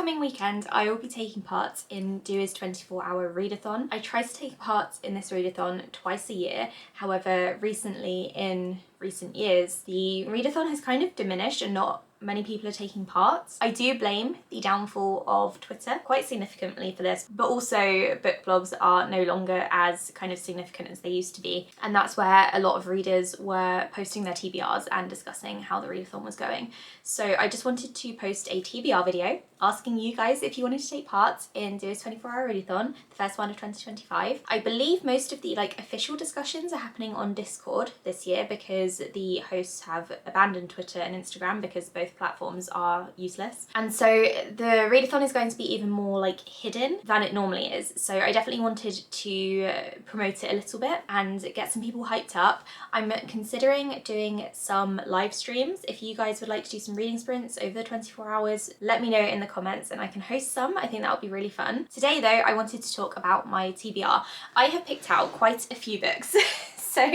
coming weekend I will be taking part in Dewey's 24-hour readathon. I try to take part in this readathon twice a year, however recently in recent years the readathon has kind of diminished and not many people are taking part. I do blame the downfall of Twitter quite significantly for this, but also book blogs are no longer as kind of significant as they used to be, and that's where a lot of readers were posting their TBRs and discussing how the readathon was going. So I just wanted to post a TBR video asking you guys if you wanted to take part in Dewey's 24-hour readathon, the first one of 2025. I believe most of the official discussions are happening on Discord this year because the hosts have abandoned Twitter and Instagram because both platforms are useless. And so the readathon is going to be even more hidden than it normally is. So I definitely wanted to promote it a little bit and get some people hyped up. I'm considering doing some live streams. If you guys would like to do some reading sprints over the 24 hours, let me know in the comments and I can host some. I think that would be really fun. Today though, I wanted to talk about my TBR. I have picked out quite a few books. So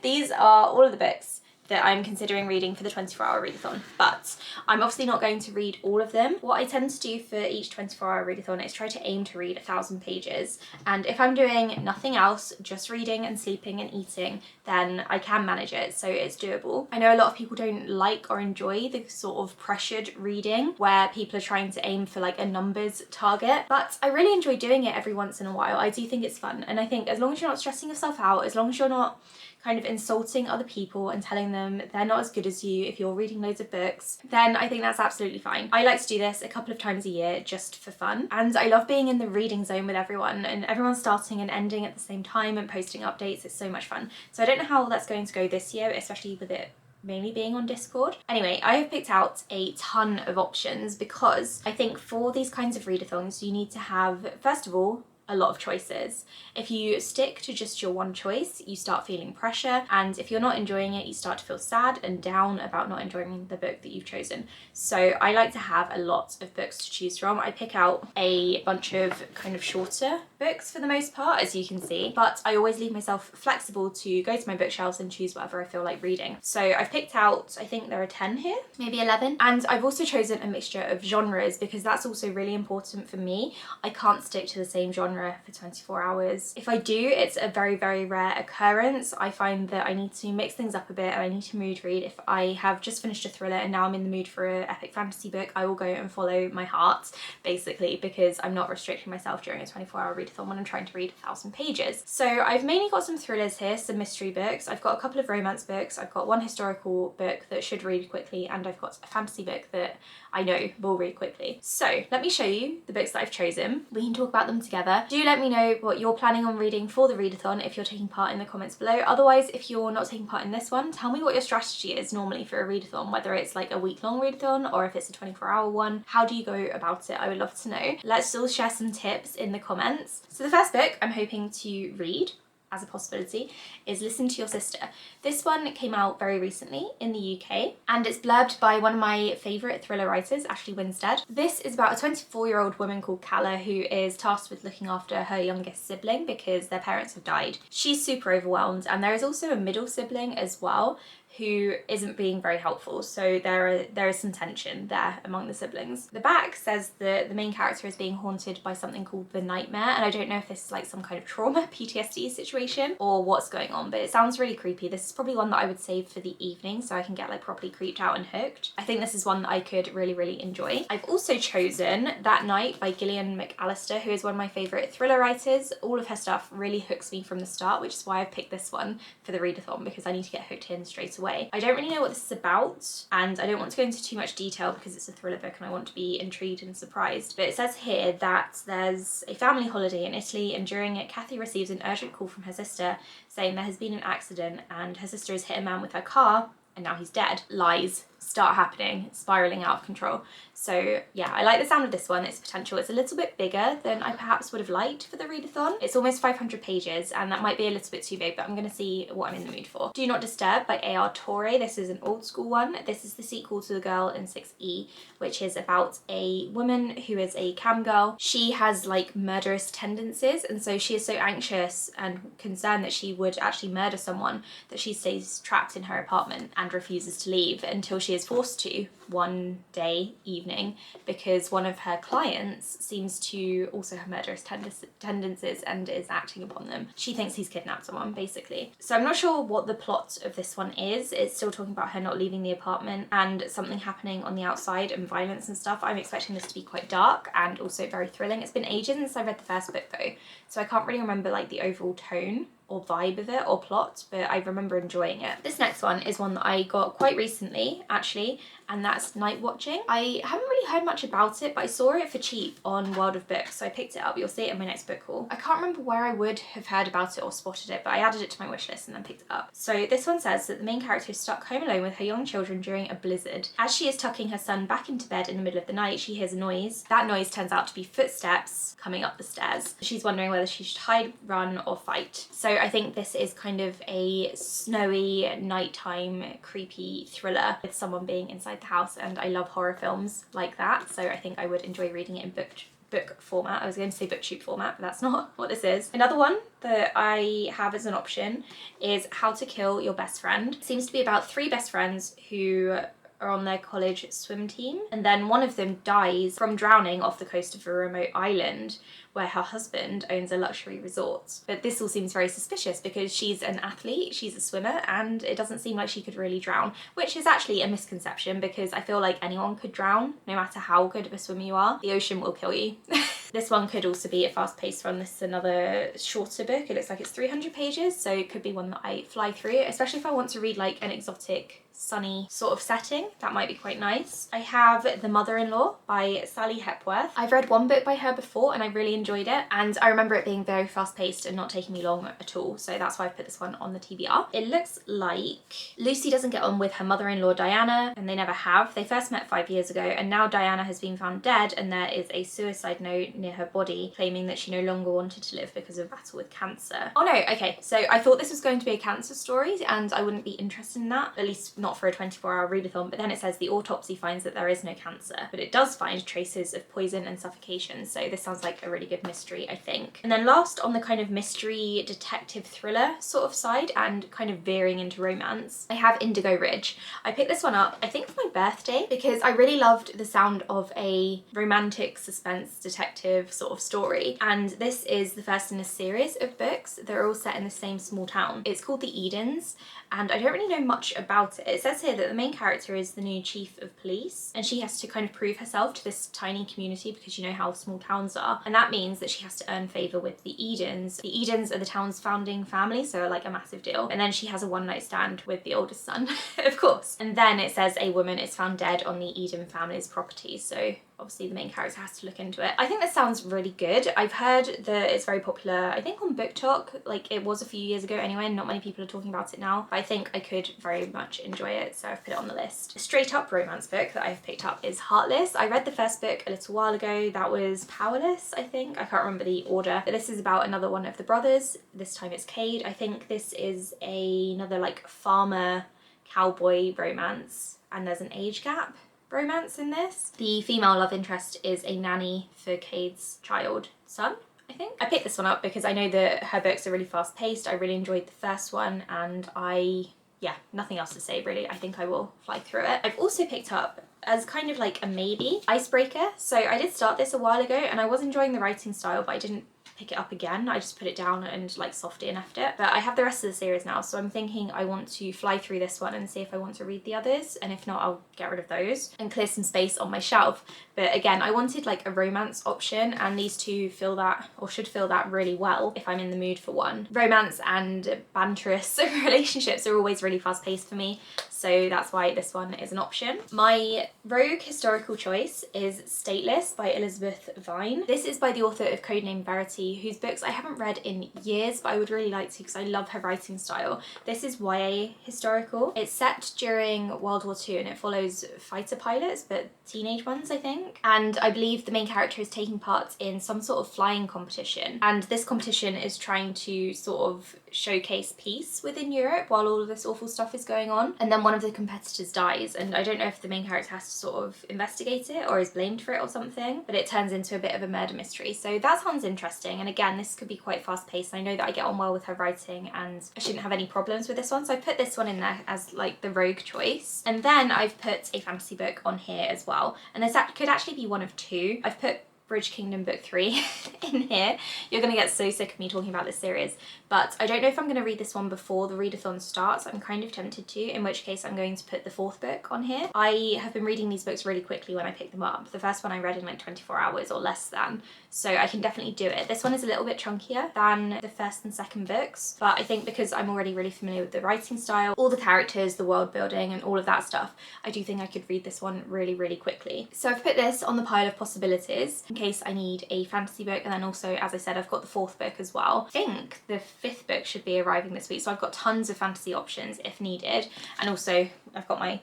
these are all of the books that I'm considering reading for the 24-hour readathon, but I'm obviously not going to read all of them. What I tend to do for each 24-hour readathon is try to aim to read 1,000 pages, and if I'm doing nothing else, just reading and sleeping and eating, then I can manage it, so it's doable. I know a lot of people don't like or enjoy the sort of pressured reading where people are trying to aim for a numbers target, but I really enjoy doing it every once in a while. I do think it's fun, and I think as long as you're not stressing yourself out, as long as you're not kind of insulting other people and telling them they're not as good as you if you're reading loads of books, then I think that's absolutely fine. I like to do this a couple of times a year just for fun, and I love being in the reading zone with everyone and everyone's starting and ending at the same time and posting updates. It's so much fun. So I don't know how that's going to go this year, especially with it mainly being on Discord. Anyway, I have picked out a ton of options because I think for these kinds of readathons you need to have, first of all, a lot of choices. If you stick to just your one choice, you start feeling pressure, and if you're not enjoying it, you start to feel sad and down about not enjoying the book that you've chosen. So I like to have a lot of books to choose from. I pick out a bunch of kind of shorter books for the most part, as you can see, but I always leave myself flexible to go to my bookshelves and choose whatever I feel like reading. So I've picked out, I think there are 10 here, maybe 11, and I've also chosen a mixture of genres because that's also really important for me. I can't stick to the same genre for 24 hours. If I do, it's a very, very rare occurrence. I find that I need to mix things up a bit and I need to mood read. If I have just finished a thriller and now I'm in the mood for an epic fantasy book, I will go and follow my heart, basically, because I'm not restricting myself during a 24-hour readathon when I'm trying to read 1,000 pages. So I've mainly got some thrillers here, some mystery books. I've got a couple of romance books. I've got one historical book that should read quickly, and I've got a fantasy book that I know will read quickly. So let me show you the books that I've chosen. We can talk about them together. Do let me know what you're planning on reading for the readathon if you're taking part in the comments below. Otherwise, if you're not taking part in this one, tell me what your strategy is normally for a readathon, whether it's a week-long readathon or if it's a 24-hour one. How do you go about it? I would love to know. Let's all share some tips in the comments. So the first book I'm hoping to read as a possibility is Listen to Your Sister. This one came out very recently in the UK and it's blurbed by one of my favourite thriller writers, Ashley Winstead. This is about a 24-year-old woman called Calla who is tasked with looking after her youngest sibling because their parents have died. She's super overwhelmed, and there is also a middle sibling as well who isn't being very helpful, so there is some tension there among the siblings. The back says that the main character is being haunted by something called the nightmare, and I don't know if this is some kind of trauma, PTSD situation, or what's going on, but it sounds really creepy. This is probably one that I would save for the evening so I can get properly creeped out and hooked. I think this is one that I could really, really enjoy. I've also chosen That Night by Gillian McAllister, who is one of my favourite thriller writers. All of her stuff really hooks me from the start, which is why I've picked this one for the readathon, because I need to get hooked in straight away. I don't really know what this is about, and I don't want to go into too much detail because it's a thriller book and I want to be intrigued and surprised, but it says here that there's a family holiday in Italy, and during it Kathy receives an urgent call from her sister saying there has been an accident and her sister has hit a man with her car and now he's dead. Lies start happening, spiraling out of control. So yeah, I like the sound of this one. Its potential. It's a little bit bigger than I perhaps would have liked for the readathon. It's almost 500 pages and that might be a little bit too big, but I'm going to see what I'm in the mood for. Do Not Disturb by A.R. Torre. This is an old school one. This is the sequel to The Girl in 6E, which is about a woman who is a cam girl. She has murderous tendencies, and so she is so anxious and concerned that she would actually murder someone that she stays trapped in her apartment and refuses to leave until she is forced to one day evening because one of her clients seems to also have murderous tendencies and is acting upon them. She thinks he's kidnapped someone, basically. So I'm not sure what the plot of this one is. It's still talking about her not leaving the apartment and something happening on the outside and violence and stuff. I'm expecting this to be quite dark and also very thrilling. It's been ages since I read the first book though, so I can't really remember like the overall tone or vibe of it or plot, but I remember enjoying it. This next one is one that I got quite recently actually, and that's Night Watching. I haven't really heard much about it, but I saw it for cheap on World of Books, so I picked it up. You'll see it in my next book haul. I can't remember where I would have heard about it or spotted it, but I added it to my wish list and then picked it up. So this one says that the main character is stuck home alone with her young children during a blizzard. As she is tucking her son back into bed in the middle of the night, she hears a noise. That noise turns out to be footsteps coming up the stairs. She's wondering whether she should hide, run, or fight. So I think this is kind of a snowy, nighttime, creepy thriller with someone being inside the house, and I love horror films like that, so I think I would enjoy reading it in book format. I was going to say Booktube format, but that's not what this is. Another one that I have as an option is How to Kill Your Best Friend. It seems to be about 3 best friends who are on their college swim team, and then one of them dies from drowning off the coast of a remote island where her husband owns a luxury resort. But this all seems very suspicious because she's an athlete, she's a swimmer, and it doesn't seem like she could really drown, which is actually a misconception because I feel like anyone could drown, no matter how good of a swimmer you are. The ocean will kill you. This one could also be a fast-paced one. This is another shorter book. It looks like it's 300 pages, so it could be one that I fly through, especially if I want to read like an exotic, sunny sort of setting. That might be quite nice. I have The Mother-in-Law by Sally Hepworth. I've read one book by her before and I really enjoyed it, and I remember it being very fast-paced and not taking me long at all, so that's why I put this one on the TBR. It looks like Lucy doesn't get on with her mother-in-law Diana, and they never have. They first met 5 years ago, and now Diana has been found dead and there is a suicide note near her body claiming that she no longer wanted to live because of a battle with cancer. Oh no, okay, so I thought this was going to be a cancer story and I wouldn't be interested in that, at least not for a 24-hour readathon, but then it says the autopsy finds that there is no cancer, but it does find traces of poison and suffocation, so this sounds like a really good mystery, I think. And then last, on the kind of mystery detective thriller sort of side and kind of veering into romance, I have Indigo Ridge. I picked this one up, I think for my birthday, because I really loved the sound of a romantic suspense detective sort of story, and this is the first in a series of books. They're all set in the same small town. It's called The Edens, and I don't really know much about it. It says here that the main character is the new chief of police, and she has to kind of prove herself to this tiny community because you know how small towns are, and that means that she has to earn favour with the Edens. The Edens are the town's founding family, so like a massive deal, and then she has a one-night stand with the oldest son, of course. And then it says a woman is found dead on the Eden family's property, so obviously the main character has to look into it. I think this sounds really good. I've heard that it's very popular, I think on BookTok, like it was a few years ago anyway, and not many people are talking about it now, but I think I could very much enjoy it, so I've put it on the list. A straight up romance book that I've picked up is Heartless. I read the first book a little while ago. That was Powerless, I think. I can't remember the order, but this is about another one of the brothers. This time it's Cade. I think this is another like farmer cowboy romance, and there's an age gap romance in this. The female love interest is a nanny for Cade's child son, I think. I picked this one up because I know that her books are really fast paced. I really enjoyed the first one, and yeah, nothing else to say really. I think I will fly through it. I've also picked up, as kind of like a maybe, Icebreaker. So I did start this a while ago and I was enjoying the writing style, but I didn't pick it up again. I just put it down and like soft DNF'd it. But I have the rest of the series now, so I'm thinking I want to fly through this one and see if I want to read the others, and if not, I'll get rid of those and clear some space on my shelf. But again, I wanted like a romance option, and these two fill that, or should fill that really well if I'm in the mood for one. Romance and banterous relationships are always really fast paced for me, so that's why this one is an option. My rogue historical choice is Stateless by Elizabeth Vine. This is by the author of Codename Verity, whose books I haven't read in years, but I would really like to because I love her writing style. This is YA historical. It's set during World War II and it follows fighter pilots, but teenage ones, I think. And I believe the main character is taking part in some sort of flying competition. And this competition is trying to sort of showcase peace within Europe while all of this awful stuff is going on. And then one of the competitors dies, and I don't know if the main character has to sort of investigate it or is blamed for it or something, but it turns into a bit of a murder mystery. So that sounds interesting. And again, this could be quite fast paced. I know that I get on well with her writing and I shouldn't have any problems with this one. So I put this one in there as like the rogue choice. And then I've put a fantasy book on here as well. And this could actually be one of two. I've put Bridge Kingdom book 3 in here. You're gonna get so sick of me talking about this series, but I don't know if I'm gonna read this one before the readathon starts. I'm kind of tempted to, in which case I'm going to put the 4th book on here. I have been reading these books really quickly when I pick them up. The first one I read in like 24 hours or less than, so I can definitely do it. This one is a little bit chunkier than the 1st and 2nd books, but I think because I'm already really familiar with the writing style, all the characters, the world building and all of that stuff, I do think I could read this one really, really quickly. So I've put this on the pile of possibilities in case I need a fantasy book, and then also, as I said, I've got the 4th book as well. I think the 5th book should be arriving this week, so I've got tons of fantasy options if needed, and also I've got my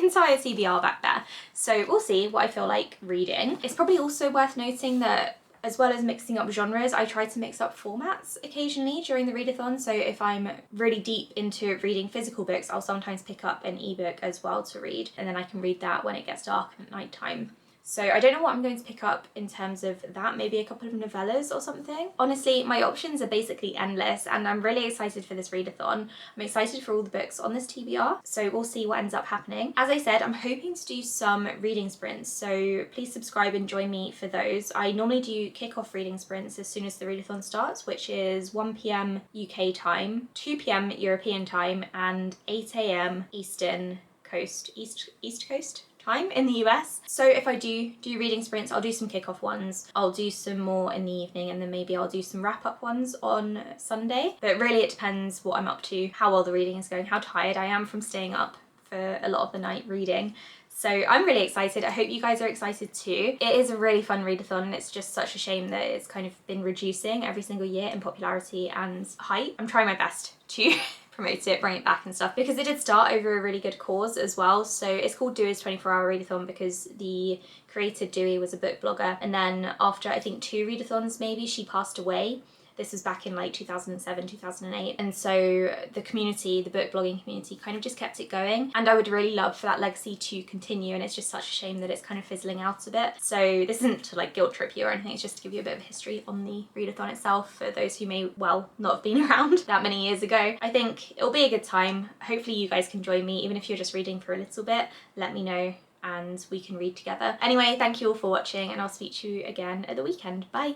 entire TBR back there, so we'll see what I feel like reading. It's probably also worth noting that as well as mixing up genres, I try to mix up formats occasionally during the readathon. So if I'm really deep into reading physical books, I'll sometimes pick up an ebook as well to read, and then I can read that when it gets dark and at night time. So I don't know what I'm going to pick up in terms of that, maybe a couple of novellas or something. Honestly, my options are basically endless, and I'm really excited for this readathon. I'm excited for all the books on this TBR, so we'll see what ends up happening. As I said, I'm hoping to do some reading sprints, so please subscribe and join me for those. I normally do kick-off reading sprints as soon as the readathon starts, which is 1 PM UK time, 2 PM European time, and 8 AM Eastern Coast, East Coast time in the US. So if I do reading sprints, I'll do some kickoff ones, I'll do some more in the evening, and then maybe I'll do some wrap-up ones on Sunday. But really it depends what I'm up to, how well the reading is going, how tired I am from staying up for a lot of the night reading. So I'm really excited. I hope you guys are excited too. It is a really fun readathon, and it's just such a shame that it's kind of been reducing every single year in popularity and hype. I'm trying my best to promote it, bring it back and stuff, because it did start over a really good cause as well. So it's called Dewey's 24-hour readathon because the creator Dewey was a book blogger, and then after I think 2 readathons maybe, she passed away. This was back in like 2007, 2008. And so the community, the book blogging community, kind of just kept it going. And I would really love for that legacy to continue. And it's just such a shame that it's kind of fizzling out a bit. So this isn't to like guilt trip you or anything. It's just to give you a bit of history on the readathon itself for those who may, well, not have been around that many years ago. I think it'll be a good time. Hopefully you guys can join me, even if you're just reading for a little bit. Let me know and we can read together. Anyway, thank you all for watching, and I'll speak to you again at the weekend. Bye!